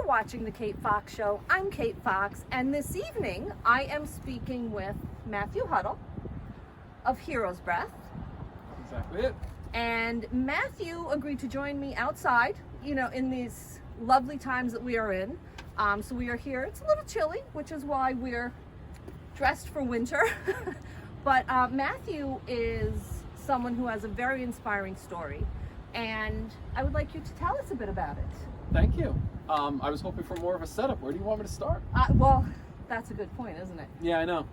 watching The Kate Fox Show. I'm Kate Fox, and this evening I am speaking with Matthew Huttle of Hero's Breath. Exactly it. And Matthew agreed to join me outside, in these lovely times that we are in. So we are here. It's a little chilly, which is why we're dressed for winter. But Matthew is someone who has a very inspiring story, and I would like you to tell us a bit about it. Thank you. I was hoping for more of a setup. Where do you want me to start? Well, that's a good point, isn't it? Yeah, I know.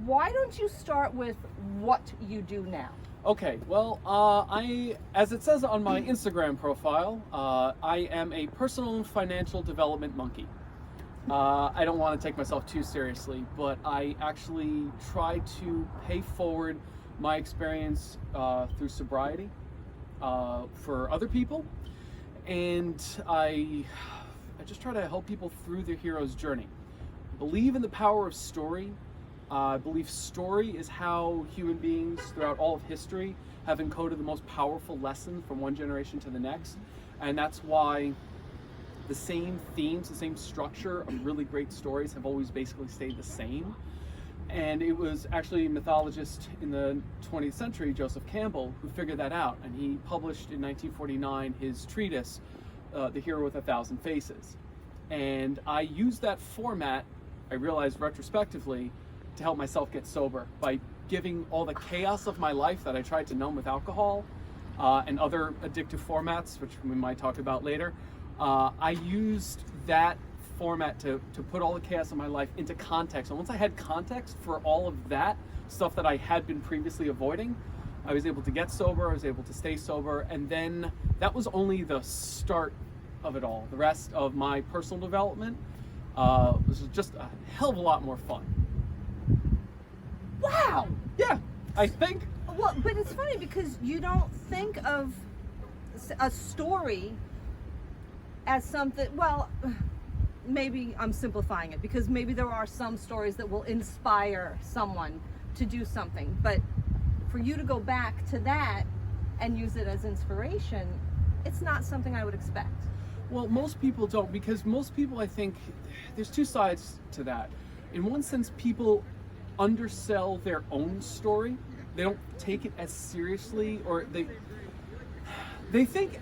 Why don't you start with what you do now? Okay, well, as it says on my Instagram profile, I am a personal and financial development monkey. I don't want to take myself too seriously, but I actually try to pay forward my experience through sobriety for other people, and I just try to help people through their hero's journey. I believe in the power of story. I believe story is how human beings throughout all of history have encoded the most powerful lesson from one generation to the next, and that's why the same themes, the same structure of really great stories have always basically stayed the same. And it was actually a mythologist in the 20th century, Joseph Campbell, who figured that out, and he published in 1949 his treatise, The Hero with a Thousand Faces. And I used that format, I realized retrospectively, to help myself get sober by giving all the chaos of my life that I tried to numb with alcohol and other addictive formats, which we might talk about later. I used that format to put all the chaos of my life into context. And once I had context for all of that stuff that I had been previously avoiding, I was able to get sober, I was able to stay sober, and then that was only the start of it all. The rest of my personal development was just a hell of a lot more fun. Wow! Yeah, I think. Well, but it's funny because you don't think of a story as something, well, maybe I'm simplifying it, because maybe there are some stories that will inspire someone to do something, but for you to go back to that and use it as inspiration, it's not something I would expect. Well, most people don't, because most people, I think, there's two sides to that. In one sense, people undersell their own story. They don't take it as seriously, or they think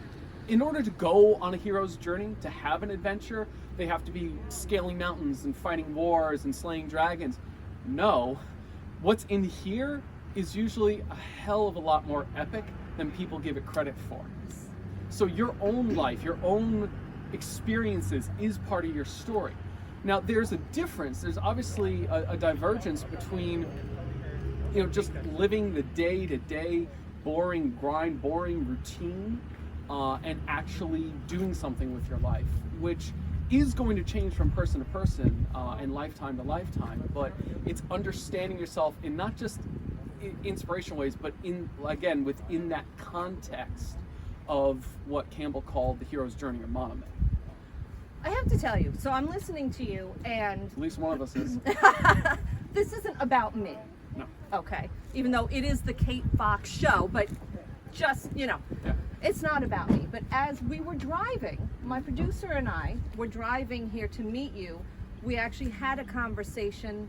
in order to go on a hero's journey, to have an adventure, they have to be scaling mountains and fighting wars and slaying dragons. No, what's in here is usually a hell of a lot more epic than people give it credit for. So your own life, your own experiences is part of your story. Now, there's a difference. There's obviously a divergence between, just living the day-to-day boring grind, boring routine, and actually doing something with your life, which is going to change from person to person and lifetime to lifetime. But it's understanding yourself in not just inspirational ways, but within that context of what Campbell called the hero's journey or monomyth. I have to tell you, so I'm listening to you, and At least one of us is. this isn't about me. No. Okay. Even though it is the Kate Fox Show, but just, Yeah. it's not about me. But as we were driving, my producer and I were driving here to meet you, we actually had a conversation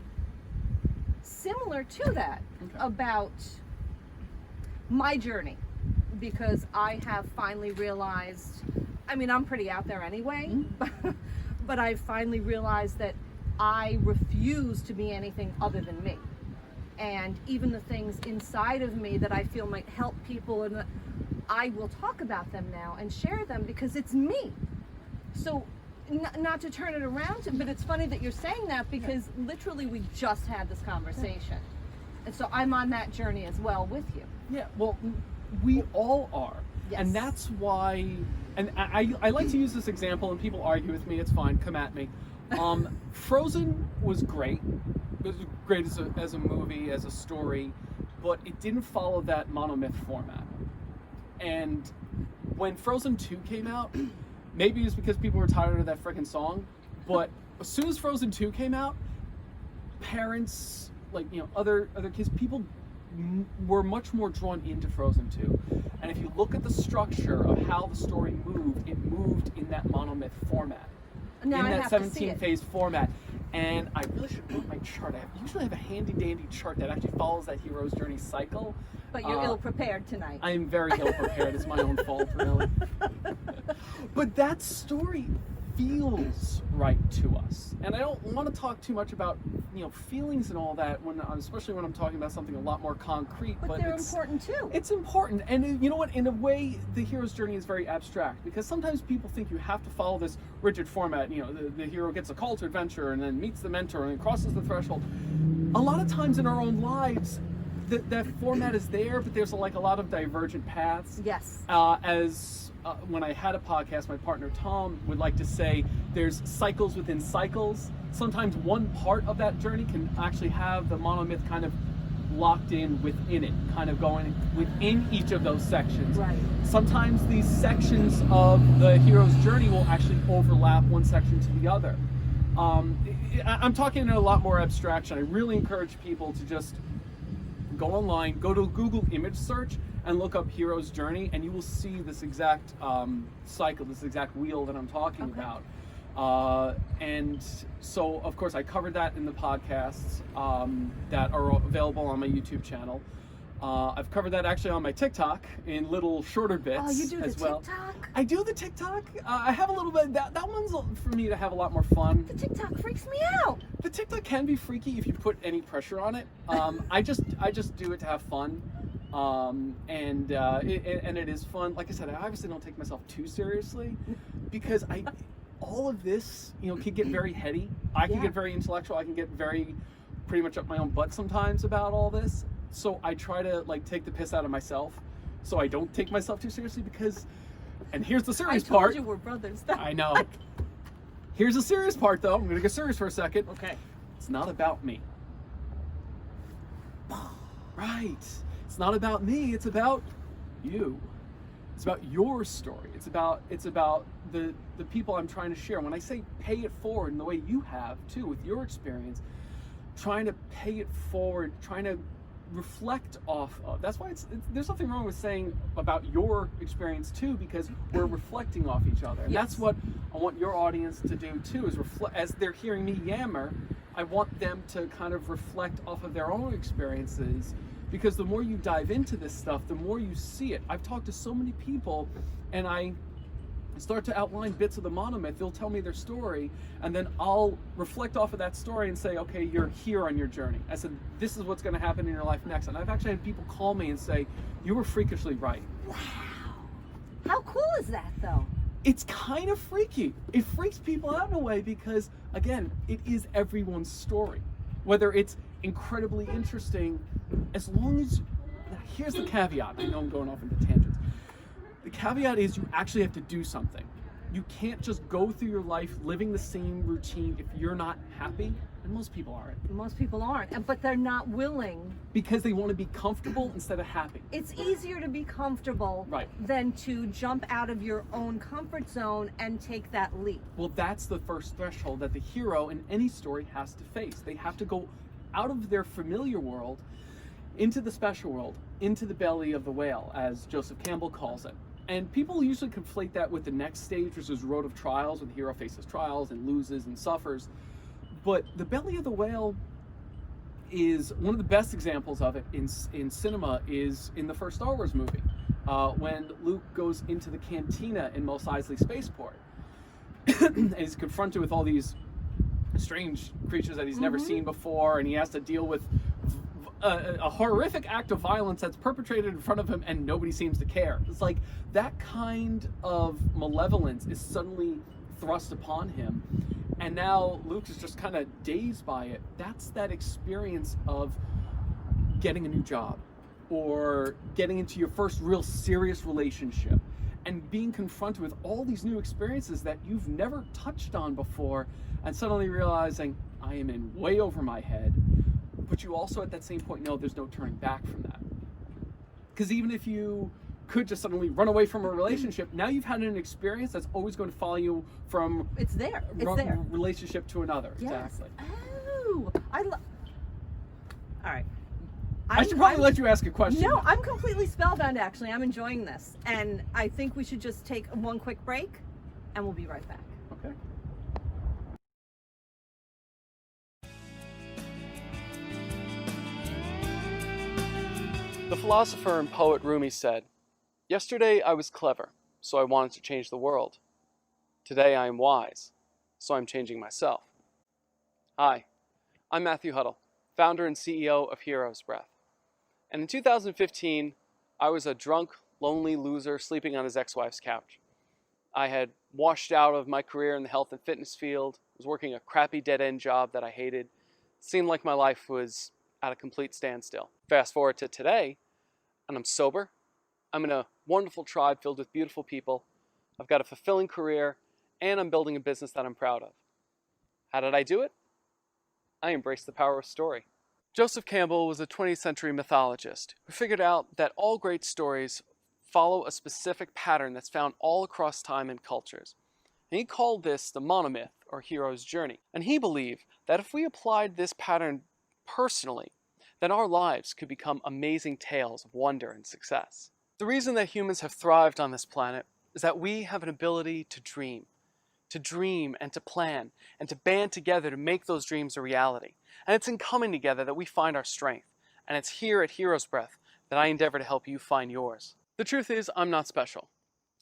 similar to that about my journey, because I have finally realized, I'm pretty out there anyway, but I finally realized that I refuse to be anything other than me. And even the things inside of me that I feel might help people, and I will talk about them now and share them because it's me. So not to turn it around, but it's funny that you're saying that, because literally we just had this conversation. And so I'm on that journey as well with you. Yeah, well, we all are. Yes. And that's why, and I like to use this example, and people argue with me, it's fine, come at me. Frozen was great. It was great as a movie, as a story, but it didn't follow that monomyth format. And when Frozen 2 came out, maybe it was because people were tired of that freaking song, but as soon as Frozen 2 came out, parents, other kids, people were much more drawn into Frozen 2. And if you look at the structure of how the story moved, it moved in that monomyth format. Now in I that have to see 17 it. phase format. And I really should put my chart. I usually have a handy dandy chart that actually follows that hero's journey cycle. But you're ill prepared tonight. I am very ill prepared. It's my own fault, really. But that story feels right to us. And I don't want to talk too much about, feelings and all that, especially when I'm talking about something a lot more concrete. But they're important too. It's important. And you know what? In a way, the hero's journey is very abstract, because sometimes people think you have to follow this rigid format. The hero gets a call to adventure and then meets the mentor and then crosses the threshold. A lot of times in our own lives, that format is there, but there's a lot of divergent paths. Yes. When I had a podcast, my partner Tom would like to say there's cycles within cycles. Sometimes one part of that journey can actually have the monomyth kind of locked in within it, kind of going within each of those sections. Right. Sometimes these sections of the hero's journey will actually overlap one section to the other. I'm talking in a lot more abstraction. I really encourage people to just go online, go to Google image search, and look up Hero's Journey, and you will see this exact cycle, this exact wheel that I'm talking about. And so, of course, I covered that in the podcasts that are available on my YouTube channel. I've covered that actually on my TikTok in little shorter bits. Oh, you do as the well. TikTok? I do the TikTok. I have a little bit. That one's for me to have a lot more fun. The TikTok freaks me out. The TikTok can be freaky if you put any pressure on it. I just do it to have fun. And it is fun. Like I said, I obviously don't take myself too seriously, because all of this, can get very heady. I can get very intellectual. I can get very pretty much up my own butt sometimes about all this. So I try to take the piss out of myself, so I don't take myself too seriously, because, and here's the serious part. I told you we're brothers. I know. Here's the serious part, though. I'm going to get serious for a second. Okay. It's not about me. Right. It's not about me. It's about you. It's about your story. It's about the people I'm trying to share. When I say pay it forward in the way you have too with your experience, trying to pay it forward, trying to reflect off of. That's why there's nothing wrong with saying about your experience too, because we're reflecting off each other. And that's what I want your audience to do too, is reflect. As they're hearing me yammer, I want them to kind of reflect off of their own experiences, because the more you dive into this stuff, the more you see it. I've talked to so many people, and I start to outline bits of the monomyth. They'll tell me their story, and then I'll reflect off of that story and say, okay, you're here on your journey. I said, this is what's going to happen in your life next. And I've actually had people call me and say, you were freakishly right. Wow. How cool is that, though? It's kind of freaky. It freaks people out in a way, because, again, it is everyone's story. Whether it's incredibly interesting, as long as, here's the caveat. I know I'm going off into tangents. The caveat is you actually have to do something. You can't just go through your life living the same routine if you're not happy, and most people aren't. Most people aren't, but they're not willing. Because they want to be comfortable instead of happy. It's easier to be comfortable than to jump out of your own comfort zone and take that leap. Well, that's the first threshold that the hero in any story has to face. They have to go out of their familiar world into the special world, into the belly of the whale, as Joseph Campbell calls it. And people usually conflate that with the next stage, which is Road of Trials, where the hero faces trials and loses and suffers. But the belly of the whale is one of the best examples of it in cinema is in the first Star Wars movie, when Luke goes into the cantina in Mos Eisley Spaceport and he's confronted with all these strange creatures that he's never seen before, and he has to deal with a horrific act of violence that's perpetrated in front of him, and nobody seems to care. It's like that kind of malevolence is suddenly thrust upon him, and now Luke is just kind of dazed by it. That's that experience of getting a new job, or getting into your first real serious relationship, and being confronted with all these new experiences that you've never touched on before, and suddenly realizing, I am in way over my head. But you also at that same point know there's no turning back from that. Because even if you could just suddenly run away from a relationship, now you've had an experience that's always going to follow you from relationship to another. Yes. Exactly. Oh, all right. I should probably let you ask a question. No, I'm completely spellbound, actually. I'm enjoying this. And I think we should just take one quick break, and we'll be right back. Okay. The philosopher and poet Rumi said, "Yesterday I was clever, so I wanted to change the world. Today I am wise, so I'm changing myself." Hi, I'm Matthew Huttle, founder and CEO of Hero's Breath. And in 2015, I was a drunk, lonely loser sleeping on his ex-wife's couch. I had washed out of my career in the health and fitness field, was working a crappy dead-end job that I hated. It seemed like my life was at a complete standstill. Fast forward to today, and I'm sober. I'm in a wonderful tribe filled with beautiful people. I've got a fulfilling career, and I'm building a business that I'm proud of. How did I do it? I embraced the power of story. Joseph Campbell was a 20th century mythologist who figured out that all great stories follow a specific pattern that's found all across time and cultures. And he called this the monomyth, or hero's journey. And he believed that if we applied this pattern personally, then our lives could become amazing tales of wonder and success. The reason that humans have thrived on this planet is that we have an ability to dream and to plan, and to band together to make those dreams a reality. And it's in coming together that we find our strength. And it's here at Hero's Breath that I endeavor to help you find yours. The truth is, I'm not special.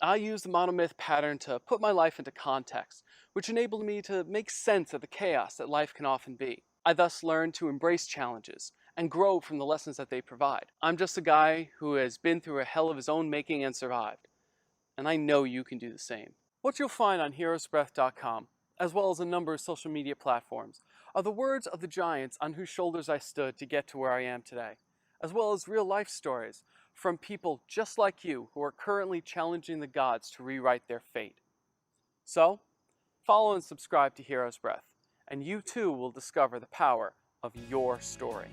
I use the monomyth pattern to put my life into context, which enabled me to make sense of the chaos that life can often be. I thus learned to embrace challenges and grow from the lessons that they provide. I'm just a guy who has been through a hell of his own making and survived. And I know you can do the same. What you'll find on heroesbreath.com, as well as a number of social media platforms, are the words of the giants on whose shoulders I stood to get to where I am today, as well as real-life stories from people just like you who are currently challenging the gods to rewrite their fate. So, follow and subscribe to Hero's Breath, and you too will discover the power of your story.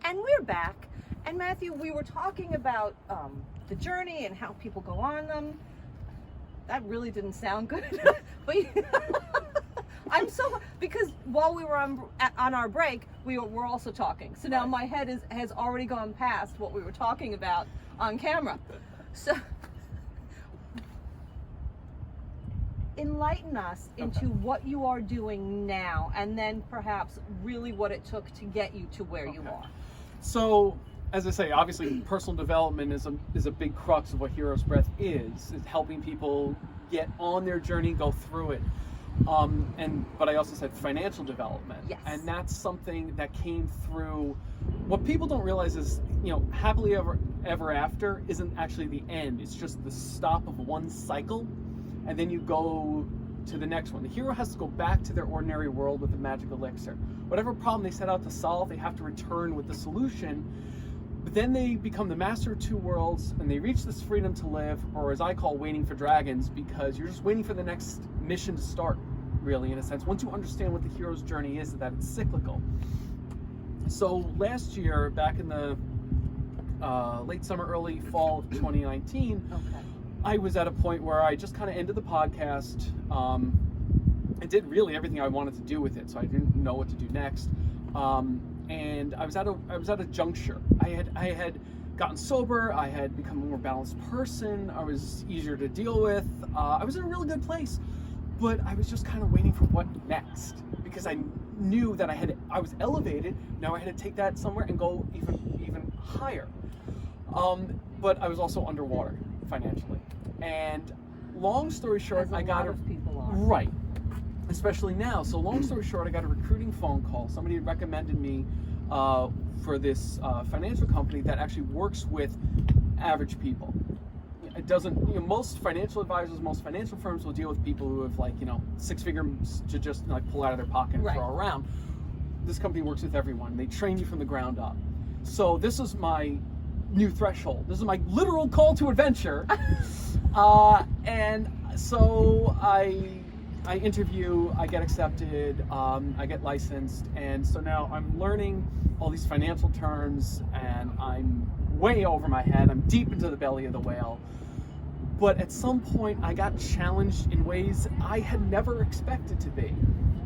And we're back. And Matthew, we were talking about the journey and how people go on them. That really didn't sound good. But I'm so, because while we were on our break, we're also talking. So now my head has already gone past what we were talking about on camera. So enlighten us into what you are doing now, and then perhaps really what it took to get you to where you are. So, as I say, obviously personal development is a big crux of what Hero's Breath is helping people get on their journey, go through it. But I also said financial development. Yes. And that's something that came through. What people don't realize is, happily ever after isn't actually the end. It's just the stop of one cycle, and then you go to the next one. The hero has to go back to their ordinary world with the magic elixir. Whatever problem they set out to solve, they have to return with the solution. But then they become the master of two worlds, and they reach this freedom to live, or as I call, waiting for dragons, because you're just waiting for the next mission to start, really, in a sense. Once you understand what the hero's journey is, that it's cyclical. So last year, back in the late summer, early fall of 2019, Okay. I was at a point where I just kind of ended the podcast. I did really everything I wanted to do with it, so I didn't know what to do next. And I was at a juncture. I had gotten sober. I had become a more balanced person. I was easier to deal with. I was in a really good place, but I was just kind of waiting for what next, because I knew that I was elevated. Now I had to take that somewhere and go even higher. But I was also underwater financially. And long story short, I got a lot of people are. right, especially now. So long story short, I got a recruiting phone call. Somebody had recommended me for this financial company that actually works with average people. It doesn't, most financial advisors, most financial firms will deal with people who have six figures to just pull out of their pocket and throw around. This company works with everyone. They train you from the ground up. So this is my new threshold. This is my literal call to adventure. And so I I interview, I get accepted, I get licensed, and so now I'm learning all these financial terms, and I'm way over my head. I'm deep into the belly of the whale. But at some point, I got challenged in ways I had never expected to be.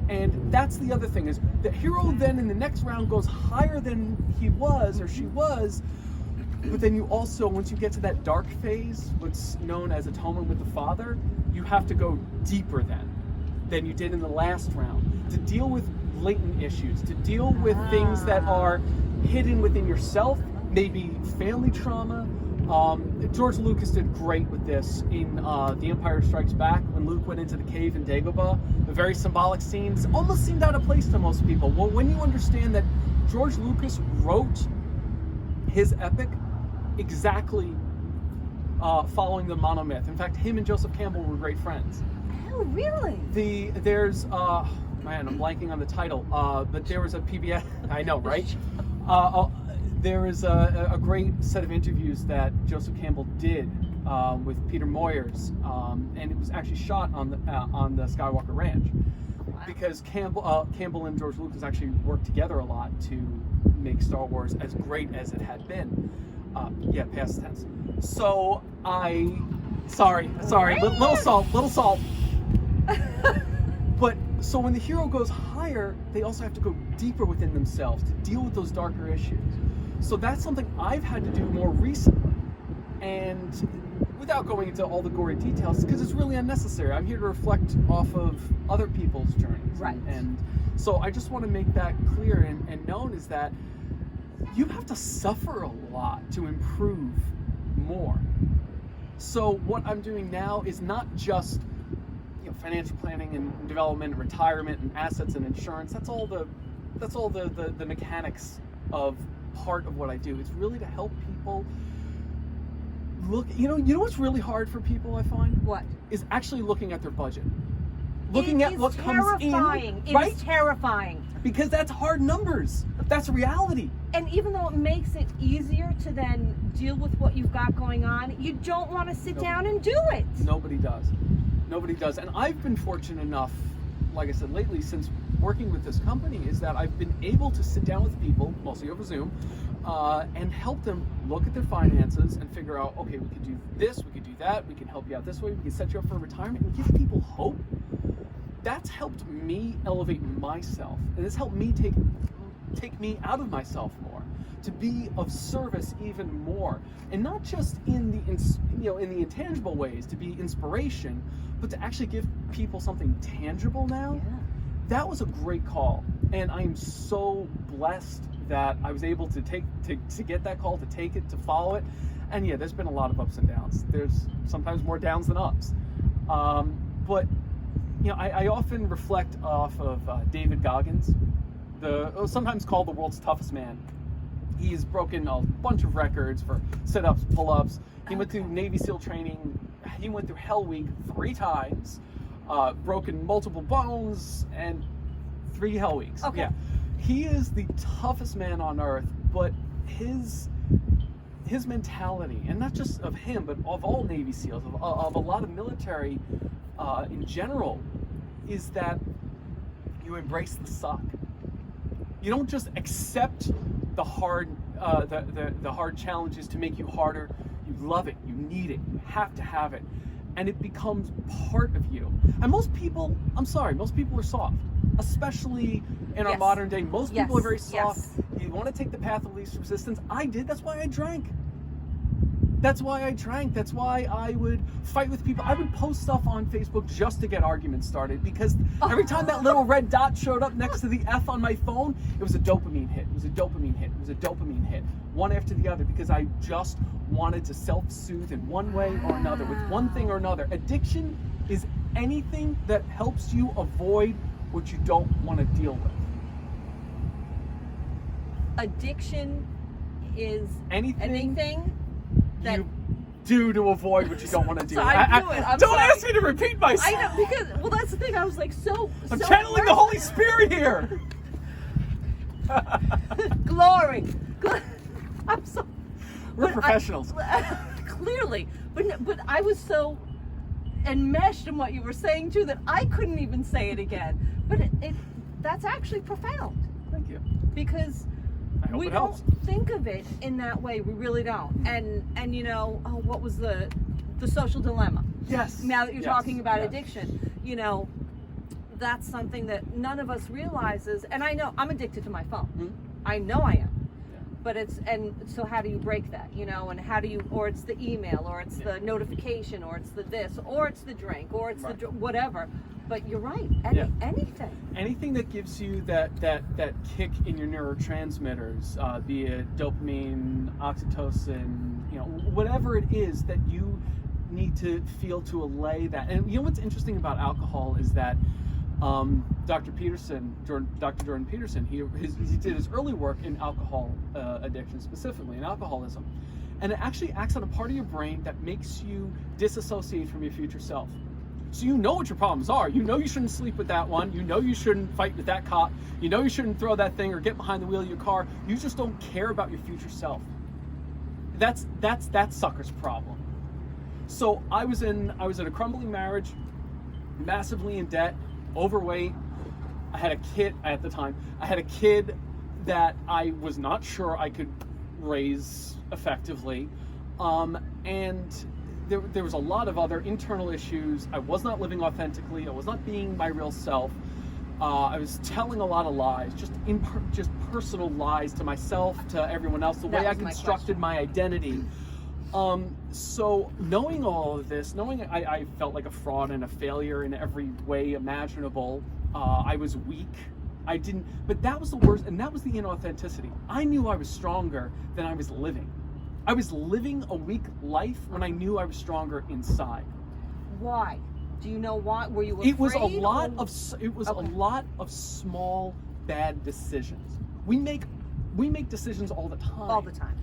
And that's the other thing, is the hero then in the next round goes higher than he was or she was, but then you also, once you get to that dark phase, what's known as atonement with the Father, you have to go deeper than you did in the last round to deal with latent issues, to deal with things that are hidden within yourself, maybe family trauma. George Lucas did great with this in The Empire Strikes Back, when Luke went into the cave in Dagobah. The very symbolic scenes almost seemed out of place to most people. Well, when you understand that George Lucas wrote his epic exactly following the monomyth. In fact, him and Joseph Campbell were great friends. Oh, really? There's man, I'm blanking on the title, but there was a PBS, I know, right? There is a great set of interviews that Joseph Campbell did with Peter Moyers, and it was actually shot on the Skywalker Ranch, because Campbell and George Lucas actually worked together a lot to make Star Wars as great as it had been. Past tense. So sorry, little salt. But so when the hero goes higher, they also have to go deeper within themselves to deal with those darker issues. So that's something I've had to do more recently, and without going into all the gory details, because it's really unnecessary. I'm here to reflect off of other people's journeys. Right. And so I just want to make that clear and known, is that you have to suffer a lot to improve more. So what I'm doing now is not just financial planning and development and retirement and assets and insurance. That's all the mechanics of part of what I do. It's really to help people look, you know what's really hard for people, I find? What? Is actually looking at their budget. Looking at what comes in. It is terrifying. Because that's hard numbers. That's reality. And even though it makes it easier to then deal with what you've got going on, you don't want to sit down and do it. Nobody does. And I've been fortunate enough, like I said, lately, since working with this company, is that I've been able to sit down with people, mostly over Zoom, and help them look at their finances and figure out, okay, we could do this, we could do that, we can help you out this way, we can set you up for retirement, and give people hope. That's helped me elevate myself, and it's helped me take me out of myself more, to be of service even more, and not just in the intangible ways, to be inspiration, but to actually give people something tangible now. Yeah. That was a great call, and I am so blessed that I was able to get that call, to take it, to follow it. And yeah, there's been a lot of ups and downs. There's sometimes more downs than ups, but I often reflect off of David Goggins, sometimes called the world's toughest man. He's broken a bunch of records for sit-ups, pull-ups. He went through Navy SEAL training. He went through Hell Week 3 times, broken multiple bones, and 3 Hell Weeks. Okay. Yeah, he is the toughest man on earth. But his mentality, and not just of him, but of all Navy SEALs, of a lot of military in general, is that you embrace the suck. You don't just accept the hard challenges to make you harder. You love it. You need it. You have to have it, and it becomes part of you. And most people are soft, especially in our modern day. Most people are very soft. Yes. You want to take the path of least resistance. I did. That's why I drank. That's why I would fight with people. I would post stuff on Facebook just to get arguments started, because every time that little red dot showed up next to the F on my phone, it was a dopamine hit. It was a dopamine hit. It was a dopamine hit. One after the other, because I just wanted to self-soothe in one way or another, with one thing or another. Addiction is anything that helps you avoid what you don't want to deal with. Addiction is Anything that you do to avoid what you don't want to do. So I'm don't sorry. ask me to repeat myself. I know, because that's the thing. I was like, I'm channeling the Holy Spirit here. Glory. I'm so. We're professionals. Clearly, but I was so. enmeshed in what you were saying too that I couldn't even say it again. But that's actually profound. Thank you. Because I hope we it don't helps. think of it in that way. We really don't. And you know, what was the social dilemma? Yes. Now that you're Yes. talking about Yes. addiction, you know, that's something that none of us realizes. And I know I'm addicted to my phone. Hmm? I know I am. Yeah. But and so how do you break that, you know, and how do you, or it's the email, or it's the notification, or it's the this, or it's the drink, or it's Right. the whatever. But you're right, anything. That gives you that kick in your neurotransmitters, be it dopamine, oxytocin, you know, whatever it is that you need to feel to allay that. And you know what's interesting about alcohol is that Dr. Jordan Peterson, he did his early work in alcohol addiction, specifically in alcoholism, and it actually acts on a part of your brain that makes you disassociate from your future self. So you know what your problems are. You know you shouldn't sleep with that one. You know you shouldn't fight with that cop. You know you shouldn't throw that thing or get behind the wheel of your car. You just don't care about your future self. That's that sucker's problem. So I was in a crumbling marriage, massively in debt, overweight. I had a kid at the time. I had a kid that I was not sure I could raise effectively, and there was a lot of other internal issues. I was not living authentically. I was not being my real self. I was telling a lot of lies, just personal lies to myself, to everyone else, the way I constructed my identity. So knowing all of this, knowing I felt like a fraud and a failure in every way imaginable, I was weak. But that was the worst, and that was the inauthenticity. I knew I was stronger than I was living. I was living a weak life when I knew I was stronger inside. Why? Do you know why? Were you afraid? It was a lot of small bad decisions. We make decisions all the time. All the time.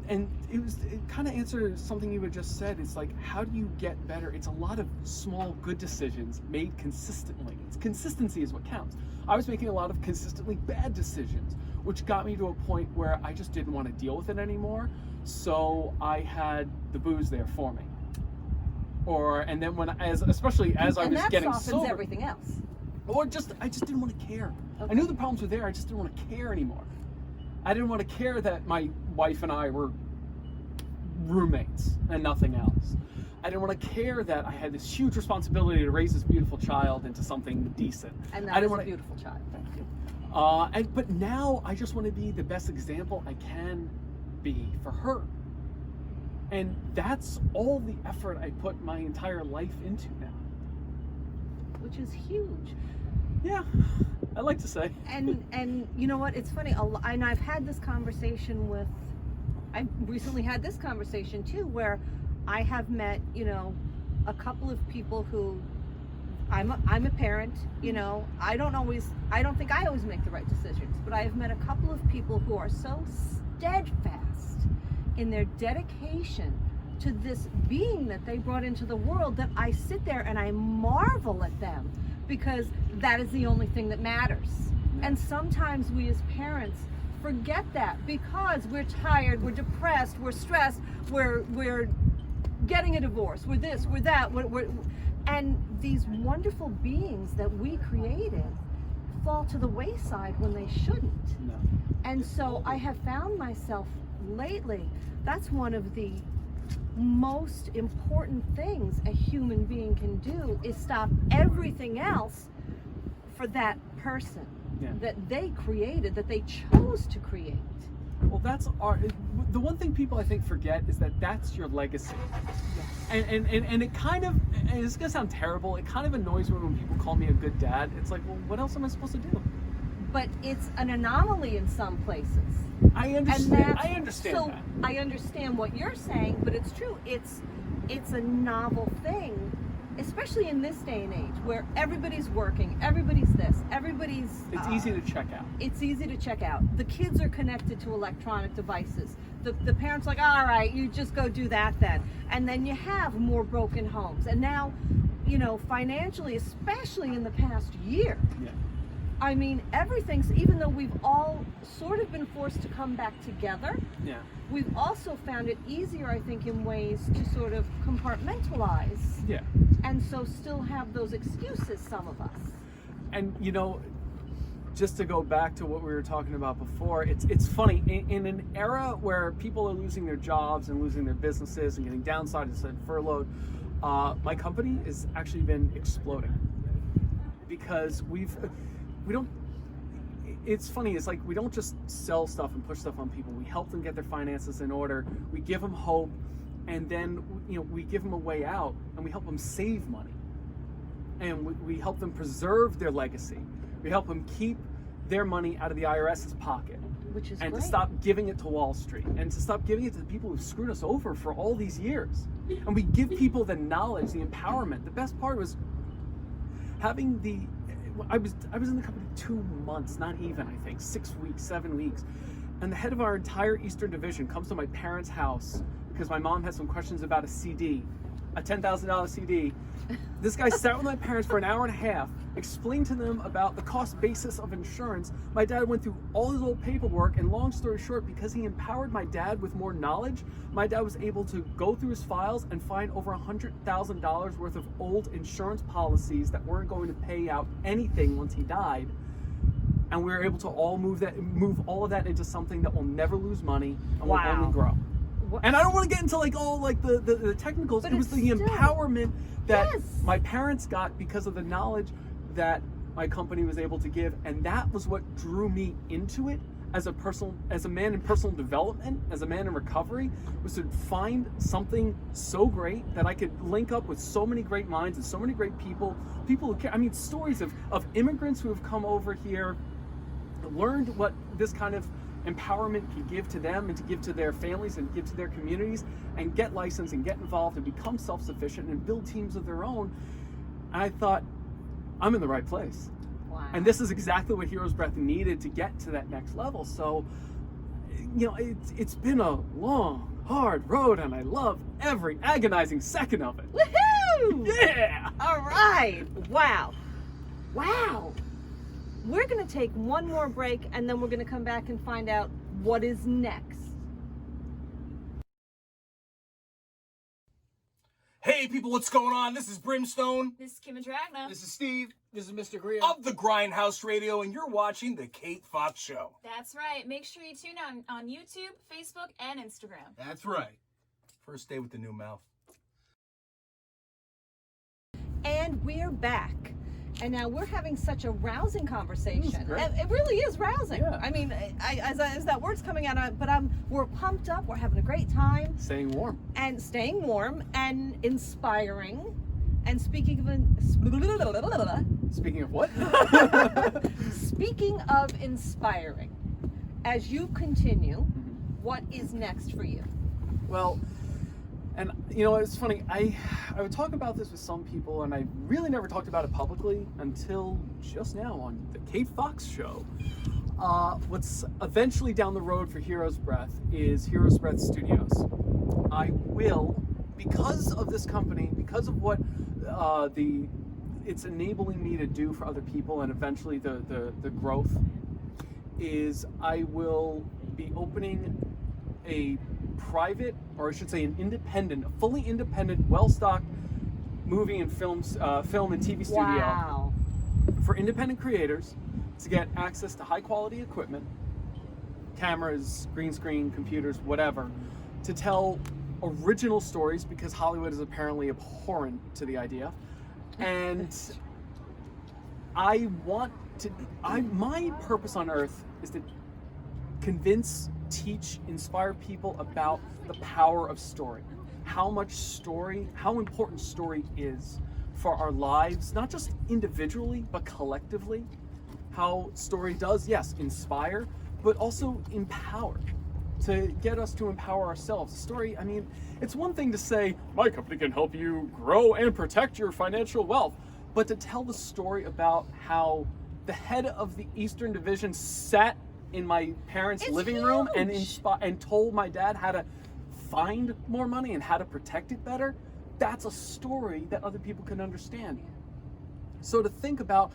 And it kind of answers something you had just said. It's like, how do you get better? It's a lot of small good decisions made consistently. Consistency is what counts. I was making a lot of consistently bad decisions, which got me to a point where I just didn't want to deal with it anymore. So I had the booze there for me. And then especially as I was getting sober, softens everything else. I just didn't want to care. Okay. I knew the problems were there. I just didn't want to care anymore. I didn't want to care that my wife and I were roommates and nothing else. I didn't want to care that I had this huge responsibility to raise this beautiful child into something decent. And that is a beautiful child. Thank you. But now I just want to be the best example I can be for her. And that's all the effort I put my entire life into now. Which is huge. Yeah, I like to say. And you know what? It's funny. And I've had this conversation I recently had this conversation too, where I have met, you know, a couple of people who, I'm a parent, you know, I don't think I always make the right decisions, but I have met a couple of people who are so steadfast in their dedication to this being that they brought into the world that I sit there and I marvel at them, because that is the only thing that matters. And sometimes we as parents forget that because we're tired, we're depressed, we're stressed, we're getting a divorce, we're this, we're that, and these wonderful beings that we created fall to the wayside when they shouldn't. No. And so I have found myself lately, that's one of the most important things a human being can do, is stop everything else for that person that they created, that they chose to create. Well, the one thing people I think forget is that that's your legacy. Yes. And it kind of, and it's gonna sound terrible, it kind of annoys me when people call me a good dad. It's like, well, what else am I supposed to do? But it's an anomaly in some places. I understand. I understand so that. I understand what you're saying, but it's true. It's a novel thing, especially in this day and age where everybody's working, everybody's this, everybody's... It's easy to check out. It's easy to check out. The kids are connected to electronic devices. The parents are like, all right, you just go do that then. And then you have more broken homes. And now, you know, financially, especially in the past year, I mean, everything's, even though we've all sort of been forced to come back together, Yeah. we've also found it easier, I think, in ways to sort of compartmentalize. Yeah. And so still have those excuses, some of us. And you know, just to go back to what we were talking about before, it's funny, in an era where people are losing their jobs and losing their businesses and getting downsized and furloughed, my company has actually been exploding because it's funny, it's like we don't just sell stuff and push stuff on people. We help them get their finances in order, we give them hope, and then we give them a way out, and we help them save money, and we help them preserve their legacy. We help them keep their money out of the IRS's pocket, Which is and great. to stop giving it to Wall Street, and to stop giving it to the people who've screwed us over for all these years. And we give people the knowledge, the empowerment. The best part was having I was in the company 2 months, not even, I think, 6 weeks, 7 weeks. And the head of our entire Eastern Division comes to my parents' house because my mom had some questions about a CD, a $10,000 CD. This guy sat with my parents for an hour and a half, explained to them about the cost basis of insurance. My dad went through all his old paperwork, and long story short, because he empowered my dad with more knowledge, my dad was able to go through his files and find over $100,000 worth of old insurance policies that weren't going to pay out anything once he died. And we were able to all move all of that into something that will never lose money and will only grow. And I don't want to get into the technicals. But it was it's the still- empowerment that Yes. my parents got because of the knowledge that my company was able to give, and that was what drew me into it as a man in personal development, as a man in recovery, was to find something so great that I could link up with so many great minds and so many great people who care. I mean, stories of immigrants who have come over here, learned what this kind of empowerment can give to them and to give to their families and give to their communities, and get licensed and get involved and become self-sufficient and build teams of their own. And I thought, I'm in the right place. Wow. And this is exactly what Hero's Breath needed to get to that next level. So, it's been a long, hard road, and I love every agonizing second of it. Woohoo! Yeah! All right. Wow. We're going to take one more break, and then we're going to come back and find out what is next. Hey people, what's going on? This is Brimstone This is Kim and Dragna. This is Steve This is Mr. Greer. of the Grindhouse Radio, and you're watching The Kate Fox Show. That's right. Make sure you tune on YouTube, Facebook, and Instagram. That's right. First day with the new mouth. And we're back. And now we're having such a rousing conversation. great. It really is rousing. Yeah. I mean, as that word's coming out, we're pumped up. We're having a great time Staying warm. and staying warm and inspiring. And speaking Speaking of what? of inspiring, as you continue, what is next for you? Well, and it's funny, I would talk about this with some people, and I really never talked about it publicly until just now on the Kate Fox Show. What's eventually down the road for Hero's Breath is Hero's Breath Studios. I will, because of this company, because of what it's enabling me to do for other people, and eventually the growth, is I will be opening a private, or I should say an independent, a fully independent, well-stocked movie and film and TV studio Wow. for independent creators to get access to high-quality equipment, cameras, green screen, computers, whatever, to tell original stories, because Hollywood is apparently abhorrent to the idea. And my purpose on earth is to convince, teach, inspire people about the power of story. How important story is for our lives, not just individually, but collectively. How story does, yes, inspire, but also empower, to get us to empower ourselves. A story, I mean, it's one thing to say, my company can help you grow and protect your financial wealth, but to tell the story about how the head of the Eastern Division sat in my parents' It's living room and huge. and told my dad how to find more money and how to protect it better, that's a story that other people can understand. So to think about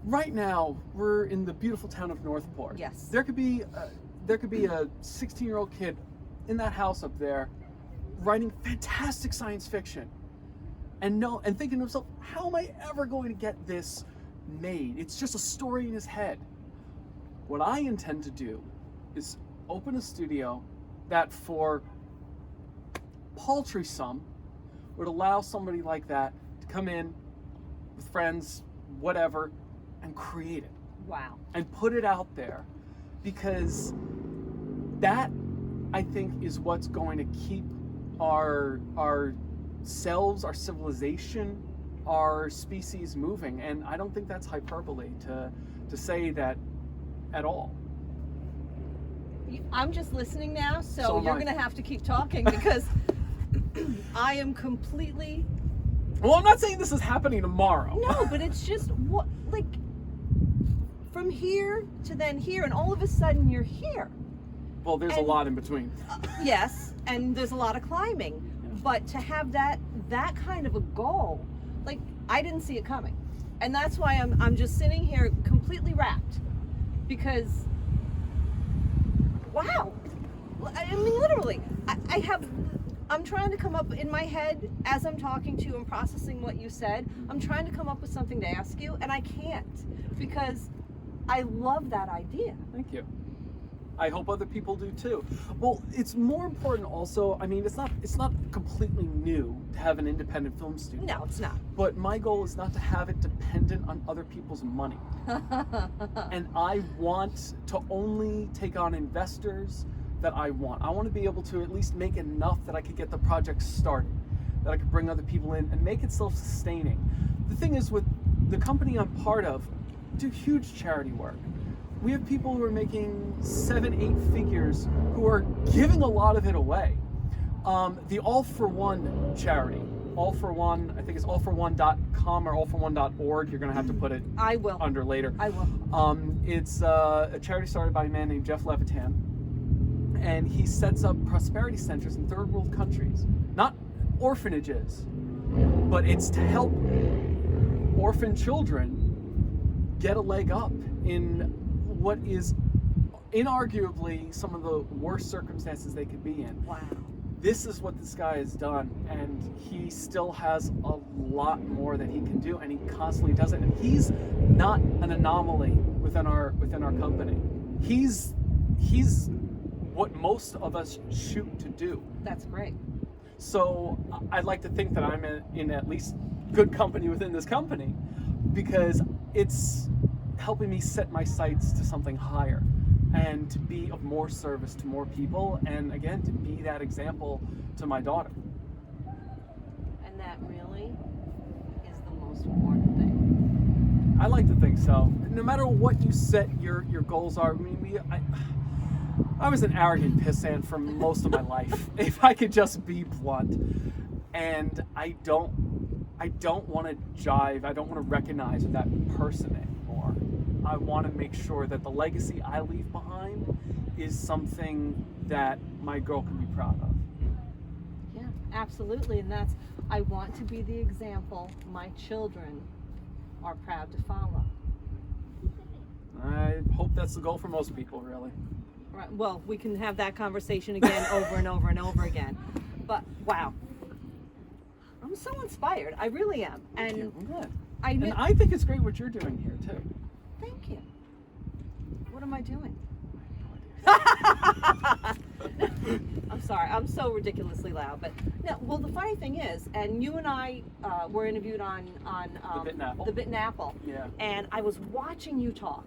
right now we're in the beautiful town of Northport. Yes. There could be a 16-year-old kid in that house up there writing fantastic science fiction and thinking to himself, how am I ever going to get this made? It's just a story in his head. What I intend to do is open a studio that for paltry sum would allow somebody like that to come in with friends, whatever, and create it. Wow. And put it out there, because that, I think, is what's going to keep our selves, our civilization, our species moving. And I don't think that's hyperbole to say that at all. I'm just listening now, So so am you're I. going to have to keep talking because I am completely... Well, I'm not saying this is happening tomorrow. No, but it's just, what, like, from here to then here, and all of a sudden you're here. Well, there's a And- lot in between. Yes, and there's a lot of climbing. But to have that kind of a goal, like, I didn't see it coming. And that's why I'm just sitting here completely wrapped. Because, wow. I mean, literally, I'm trying to come up in my head as I'm talking to you and processing what you said. I'm trying to come up with something to ask you, and I can't because I love that idea. Thank you. I hope other people do too. Well, it's more important also, I mean, it's not completely new to have an independent film studio. No, it's not. But my goal is not to have it dependent on other people's money. And I want to only take on investors that I want. I want to be able to at least make enough that I could get the project started, that I could bring other people in and make it self-sustaining. The thing is, with the company I'm part of, do huge charity work. We have people who are making 7-8 figures who are giving a lot of it away. The All for One charity, All for One, I think it's allforone.com or allforone.org. You're going to have to put it I will. under later. I will. It's a charity started by a man named Jeff Levitan, and he sets up prosperity centers in third world countries. Not orphanages, but it's to help orphan children get a leg up in what is inarguably some of the worst circumstances they could be in. Wow. This is what this guy has done, and he still has a lot more that he can do, and he constantly does it. And he's not an anomaly within our company. He's what most of us shoot to do. That's great. So I'd like to think that I'm in at least good company within this company, because it's helping me set my sights to something higher and to be of more service to more people, and again, to be that example to my daughter. And that really is the most important thing. I like to think so. No matter what you set your goals are, I mean, I was an arrogant pissant for most of my life, if I could just be blunt. And I don't want to jive, I don't want to recognize that person anymore. I want to make sure that the legacy I leave behind is something that my girl can be proud of. Yeah, absolutely. And that's, I want to be the example my children are proud to follow. I hope that's the goal for most people, really. Right. Well, we can have that conversation again over and over and over again. But wow, I'm so inspired. I really am. Thank And you. I'm glad. I knew. And I think it's great what you're doing here, too. Thank you. What am I doing? I'm sorry. I'm so ridiculously loud. But no. Well, the funny thing is, and you and I were interviewed on The Bit and Apple. The Bit and Apple. Yeah. And I was watching you talk,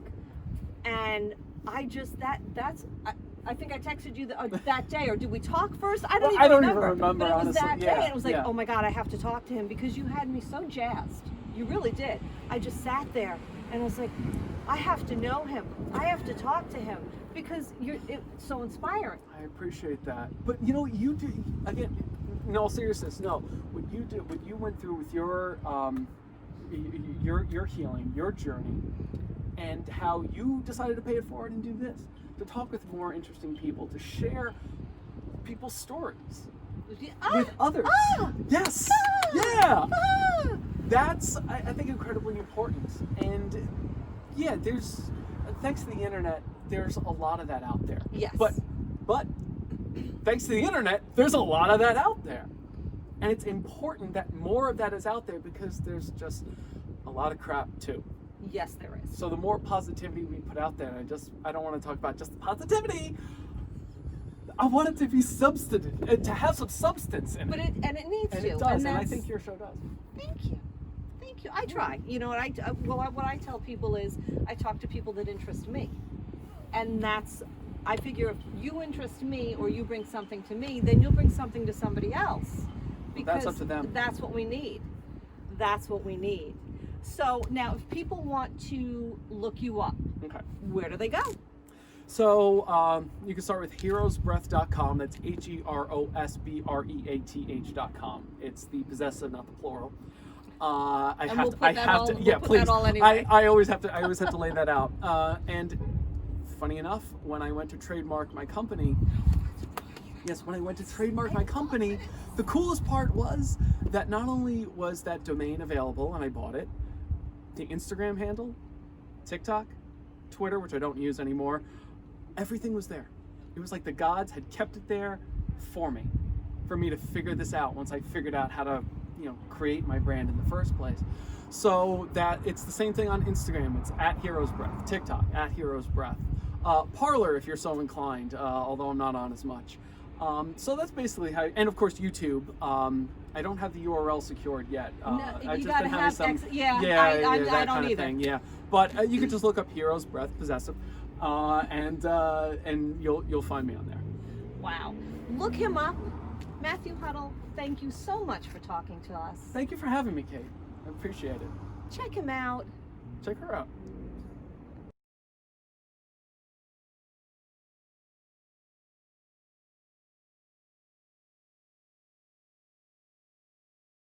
and I just I think I texted you that day, or did we talk first? I don't even remember. But it was honestly. that day, Yeah, and it was like, yeah. oh my God, I have to talk to him because you had me so jazzed. You really did. I just sat there and I was like, I have to know him. I have to talk to him because it's so inspiring. I appreciate that. But you know, you do, again, in all seriousness, no, what you went through with your healing, your journey, and how you decided to pay it forward and do this, to talk with more interesting people, to share people's stories with others. Yes. Yeah. That's, I think, incredibly important. And Yeah, thanks to the internet, there's a lot of that out there. Yes. But thanks to the internet, there's a lot of that out there. And it's important that more of that is out there because there's just a lot of crap too. Yes, there is. So the more positivity we put out there, I don't want to talk about just the positivity. I want it to be substantive, to have some substance in it. But it needs and to. it does, and I that's- think your show does. Thank you. Thank you. I try. You know, what I tell people is I talk to people that interest me. And I figure if you interest me or you bring something to me, then you'll bring something to somebody else. Because That's up to them. That's what we need. That's what we need. So now if people want to look you up, Okay. where do they go? So you can start with heroesbreath.com. That's HEROSBREATH.com. It's the possessive, not the plural. We'll put that all anyway. I always have to lay that out. And funny enough, when I went to trademark my company, the coolest part was that not only was that domain available and I bought it, the Instagram handle, TikTok, Twitter, which I don't use anymore, everything was there. It was like the gods had kept it there for me to figure this out once I figured out how to, create my brand in the first place. So that it's the same thing on Instagram. It's at Heroes Breath. TikTok, at Heroes Breath. Parlor, if you're so inclined, although I'm not on as much. So that's basically how, and of course YouTube. I don't have the URL secured yet. I've just been having some, I that don't kind of either. thing. Yeah, but you can just look up Heroes Breath Possessive, and you'll find me on there. Wow. Look him up. Matthew Huttle, thank you so much for talking to us. Thank you for having me, Kate. I appreciate it. Check him out. Check her out.